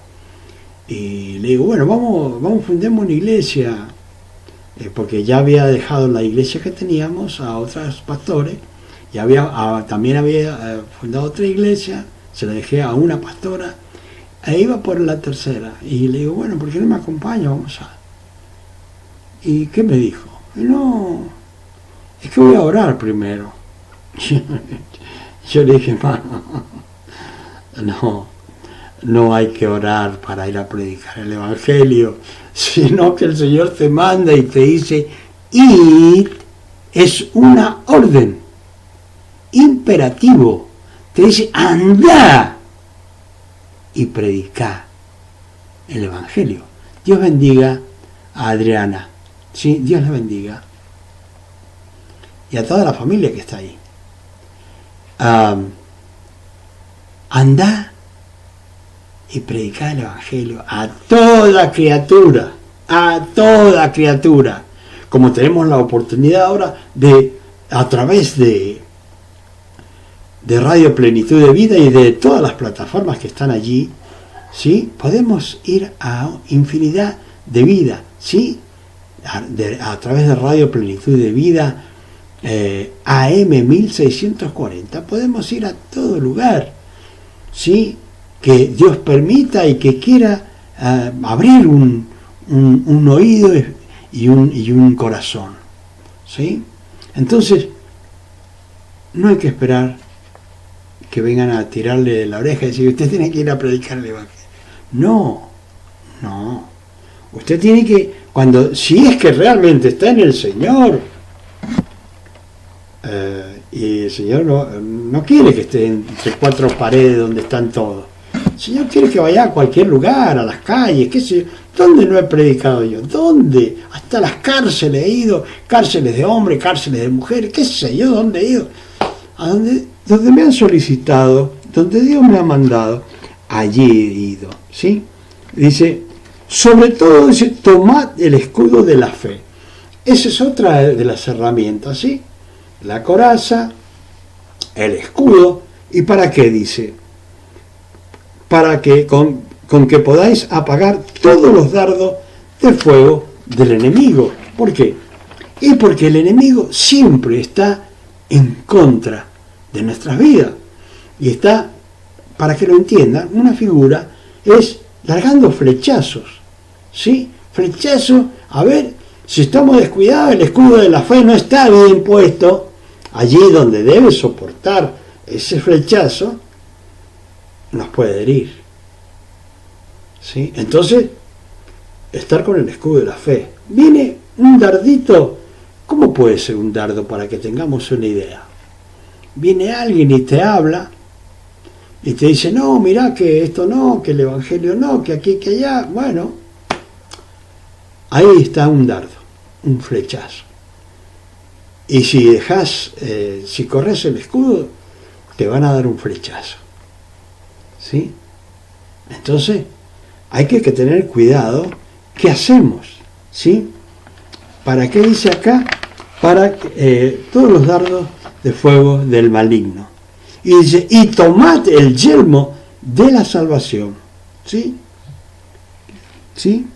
A: y le digo, bueno, vamos, fundemos una iglesia, porque ya había dejado la iglesia que teníamos a otros pastores y también había fundado otra iglesia, se la dejé a una pastora e iba por la tercera y le digo, bueno, ¿por qué no me acompaña? ¿Y qué me dijo? No, es que voy a orar primero. Yo le dije, no hay que orar para ir a predicar el Evangelio, sino que el Señor te manda y te dice, id, es una orden, imperativo, te dice, anda y predica el Evangelio. Dios bendiga a Adriana, ¿sí? Dios le bendiga. Y a toda la familia que está ahí. Anda y predicar el Evangelio a toda criatura, como tenemos la oportunidad ahora a través de Radio Plenitud de Vida y de todas las plataformas que están allí, ¿sí? Podemos ir a infinidad de vida, ¿sí? A través de Radio Plenitud de Vida, AM 1640, podemos ir a todo lugar, ¿sí? Que Dios permita y que quiera abrir un oído y un corazón, ¿sí? Entonces, no hay que esperar que vengan a tirarle de la oreja y decir, usted tiene que ir a predicar el Evangelio. No. Usted tiene que, si es que realmente está en el Señor, y el Señor no quiere que esté entre cuatro paredes donde están todos. El Señor quiere que vaya a cualquier lugar, a las calles, qué sé yo. ¿Dónde no he predicado yo? ¿Dónde? Hasta las cárceles he ido, cárceles de hombres, cárceles de mujeres, qué sé yo, ¿dónde he ido? A donde me han solicitado, donde Dios me ha mandado, allí he ido, ¿sí? Dice, sobre todo, dice, tomad el escudo de la fe. Esa es otra de las herramientas, ¿sí? La coraza, el escudo, ¿y para qué? Dice, para que con que podáis apagar todos los dardos de fuego del enemigo. ¿Por qué? Y porque el enemigo siempre está en contra de nuestras vidas. Y está, para que lo entiendan, una figura es largando flechazos, ¿sí? Flechazos, a ver, si estamos descuidados, el escudo de la fe no está bien puesto, allí donde debe soportar ese flechazo, nos puede herir, ¿sí? Entonces, estar con el escudo de la fe. Viene un dardito. ¿Cómo puede ser un dardo para que tengamos una idea? Viene alguien y te habla y te dice, no, mirá que esto no, que el Evangelio no, que aquí, que allá. Bueno, ahí está un dardo, un flechazo. Y si si corres el escudo, te van a dar un flechazo, ¿sí? Entonces, hay que tener cuidado. ¿Qué hacemos? ¿Sí? ¿Para qué dice acá? para todos los dardos de fuego del maligno. Y dice, y tomad el yelmo de la salvación. ¿Sí? ¿Sí?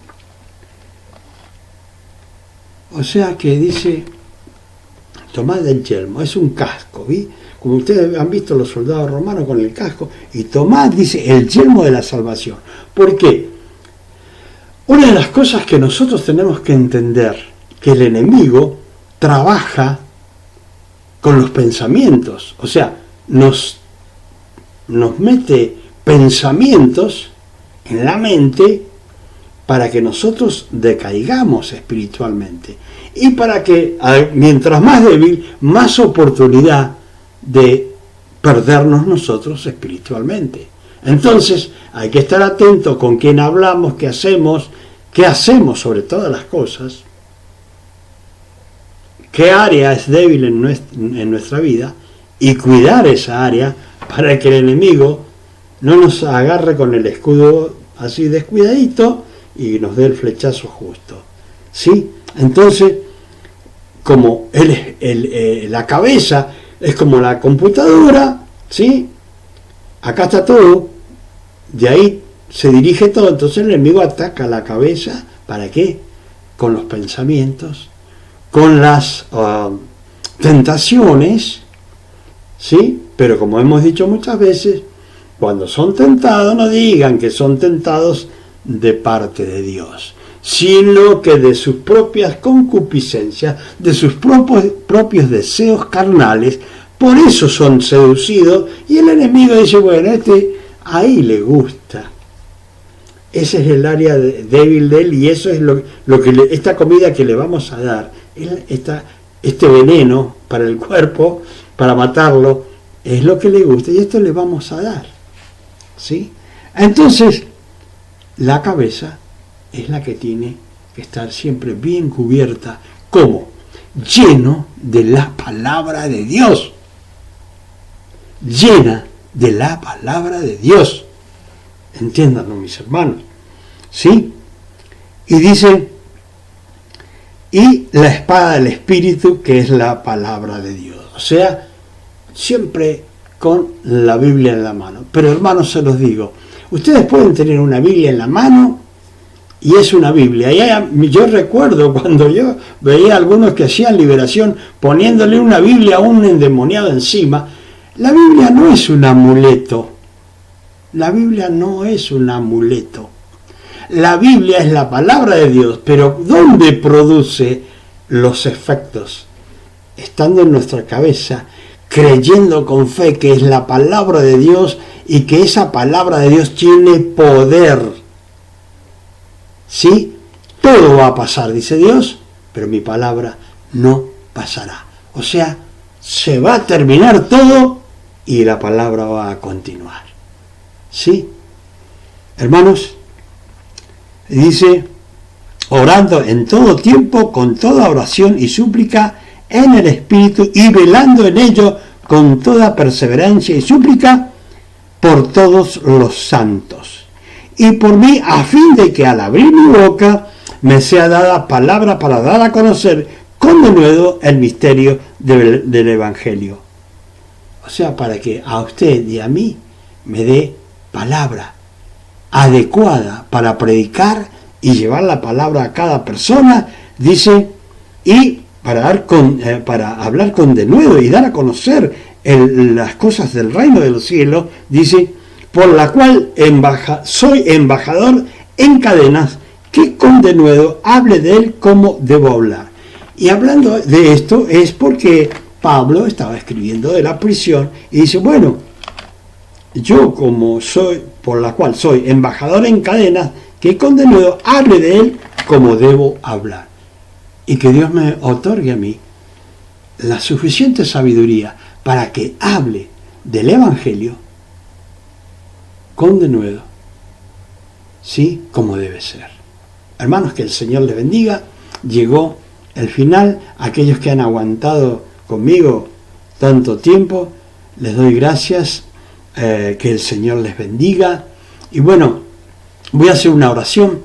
A: O sea que dice, tomad el yelmo, es un casco, ¿vi? Como ustedes han visto los soldados romanos con el casco, y tomad, dice, el yelmo de la salvación. ¿Por qué? Una de las cosas que nosotros tenemos que entender, que el enemigo trabaja con los pensamientos, o sea, nos mete pensamientos en la mente para que nosotros decaigamos espiritualmente y para que, mientras más débil, más oportunidad de perdernos nosotros espiritualmente. Entonces hay que estar atento con quién hablamos, qué hacemos sobre todas las cosas, qué área es débil en nuestra vida, y cuidar esa área para que el enemigo no nos agarre con el escudo así descuidadito y nos dé el flechazo justo. ¿Sí? Entonces, como la cabeza es como la computadora, ¿sí? Acá está todo, de ahí se dirige todo, entonces el enemigo ataca la cabeza, ¿para qué? Con los pensamientos, con las tentaciones, ¿sí? Pero como hemos dicho muchas veces, cuando son tentados, no digan que son tentados de parte de Dios, sino que de sus propias concupiscencias, de sus propios deseos carnales. Por eso son seducidos, y el enemigo dice, bueno, ahí le gusta. Ese es el área débil de él, y eso es lo que esta comida que le vamos a dar, este veneno para el cuerpo, para matarlo, es lo que le gusta, y esto le vamos a dar. ¿Sí? Entonces, la cabeza es la que tiene que estar siempre bien cubierta. ¿Cómo? Lleno de la palabra de Dios. Llena de la palabra de Dios. Entiéndanlo, mis hermanos. ¿Sí? Y dice, y la espada del Espíritu, que es la palabra de Dios. O sea, siempre con la Biblia en la mano. Pero hermanos, se los digo, ustedes pueden tener una Biblia en la mano y es una Biblia. Yo recuerdo cuando yo veía a algunos que hacían liberación poniéndole una Biblia a un endemoniado encima. La Biblia no es un amuleto. La Biblia no es un amuleto. La Biblia es la palabra de Dios, pero ¿dónde produce los efectos? Estando en nuestra cabeza, creyendo con fe que es la palabra de Dios y que esa palabra de Dios tiene poder. ¿Sí? Todo va a pasar, dice Dios, pero mi palabra no pasará. O sea, se va a terminar todo y la palabra va a continuar. ¿Sí? Hermanos, dice, orando en todo tiempo, con toda oración y súplica, en el Espíritu, y velando en ello con toda perseverancia y súplica por todos los santos, y por mí, a fin de que al abrir mi boca me sea dada palabra para dar a conocer con denuedo el misterio del Evangelio. O sea, para que a usted y a mí me dé palabra adecuada para predicar y llevar la palabra a cada persona, dice, y para hablar con denuedo y dar a conocer las cosas del reino de los cielos, dice, por la cual soy embajador en cadenas, que con denuedo hable de él como debo hablar. Y hablando de esto es porque Pablo estaba escribiendo de la prisión y dice, bueno, yo como soy, por la cual soy embajador en cadenas, que con denuedo hable de él como debo hablar. Y que Dios me otorgue a mí la suficiente sabiduría para que hable del Evangelio con denuedo, sí, como debe ser. Hermanos, que el Señor les bendiga. Llegó el final. Aquellos que han aguantado conmigo tanto tiempo, les doy gracias. Que el Señor les bendiga. Y bueno, voy a hacer una oración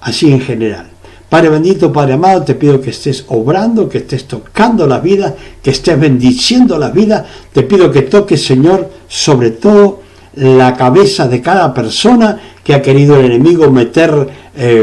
A: así en general. Padre bendito, Padre amado, te pido que estés obrando, que estés tocando las vidas, que estés bendiciendo las vidas. Te pido que toques, Señor, sobre todo la cabeza de cada persona que ha querido el enemigo meter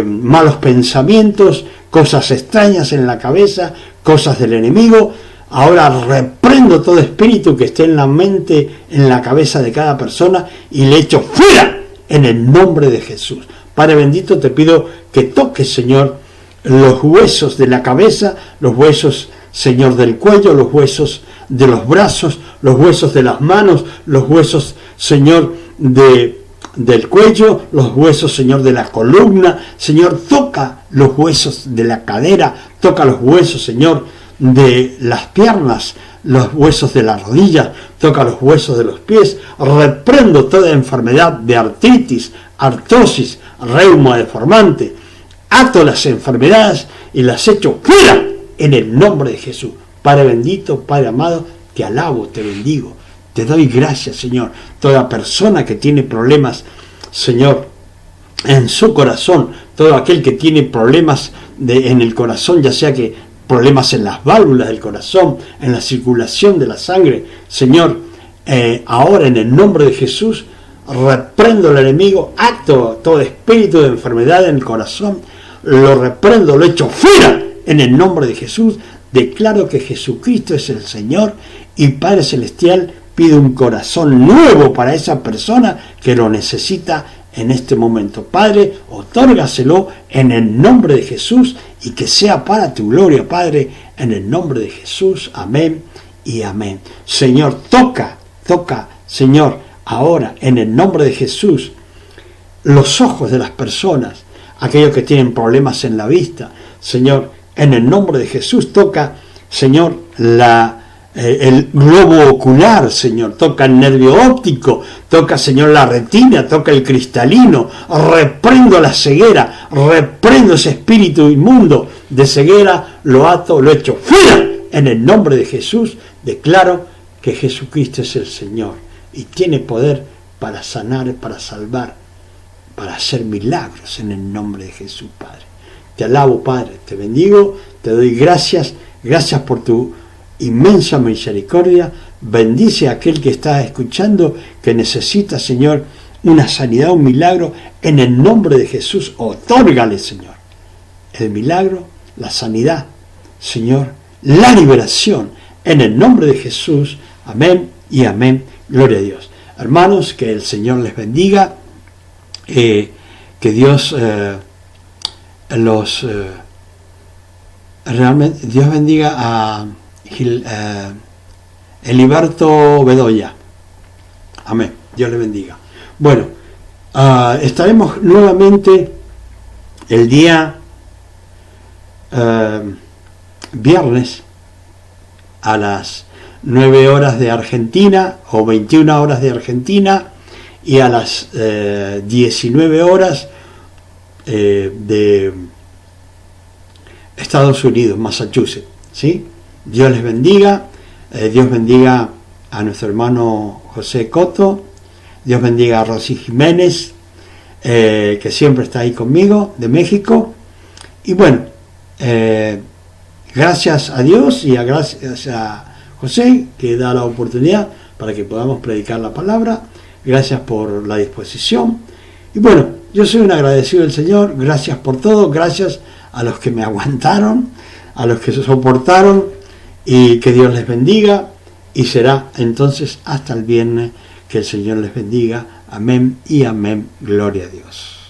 A: malos pensamientos, cosas extrañas en la cabeza, cosas del enemigo. Ahora reprendo todo espíritu que esté en la mente, en la cabeza de cada persona y le echo fuera en el nombre de Jesús. Padre bendito, te pido que toques, Señor, los huesos de la cabeza, los huesos, Señor, del cuello, los huesos de los brazos, los huesos de las manos, los huesos, Señor, del cuello, los huesos, Señor, de la columna. Señor, toca los huesos de la cadera, toca los huesos, Señor, de las piernas, los huesos de las rodillas, toca los huesos de los pies. Reprendo toda enfermedad de artritis, artrosis, reuma deformante. Ato las enfermedades y las echo fuera en el nombre de Jesús. Padre bendito, Padre amado, te alabo, te bendigo, te doy gracias, Señor. Toda persona que tiene problemas, Señor, en su corazón, todo aquel que tiene problemas en el corazón, ya sea que problemas en las válvulas del corazón, en la circulación de la sangre, Señor, ahora en el nombre de Jesús, reprendo al enemigo, ato todo espíritu de enfermedad en el corazón, lo reprendo, lo echo fuera en el nombre de Jesús. Declaro que Jesucristo es el Señor y Padre Celestial, pide un corazón nuevo para esa persona que lo necesita en este momento. Padre, otórgaselo en el nombre de Jesús y que sea para tu gloria, Padre, en el nombre de Jesús. Amén y amén. Señor, toca, Señor, ahora en el nombre de Jesús, los ojos de las personas, aquellos que tienen problemas en la vista. Señor, en el nombre de Jesús, toca, Señor, el globo ocular, Señor, toca el nervio óptico, toca, Señor, la retina, toca el cristalino. Reprendo la ceguera, reprendo ese espíritu inmundo de ceguera, lo ato, lo echo fuera en el nombre de Jesús. Declaro que Jesucristo es el Señor y tiene poder para sanar, para salvar, para hacer milagros en el nombre de Jesús, Padre. Te alabo, Padre, te bendigo, te doy gracias por tu inmensa misericordia. Bendice a aquel que está escuchando, que necesita, Señor, una sanidad, un milagro, en el nombre de Jesús. Otórgale, Señor, el milagro, la sanidad, Señor, la liberación, en el nombre de Jesús. Amén y amén. Gloria a Dios. Hermanos, que el Señor les bendiga, que Dios realmente, Dios bendiga a Eliberto Bedoya. Amén. Dios le bendiga. Bueno, estaremos nuevamente el día viernes a las 9 horas de Argentina o 21 horas de Argentina y a las 19 horas de Estados Unidos, Massachusetts, ¿sí? Dios les bendiga, Dios bendiga a nuestro hermano José Coto, Dios bendiga a Rosy Jiménez, que siempre está ahí conmigo, de México. Y bueno, gracias a Dios y gracias a José, que da la oportunidad para que podamos predicar la palabra. Gracias por la disposición. Y bueno, yo soy un agradecido del Señor. Gracias por todo. Gracias a los que me aguantaron, a los que se soportaron, y que Dios les bendiga. Y será entonces hasta el viernes. Que el Señor les bendiga. Amén y amén. Gloria a Dios.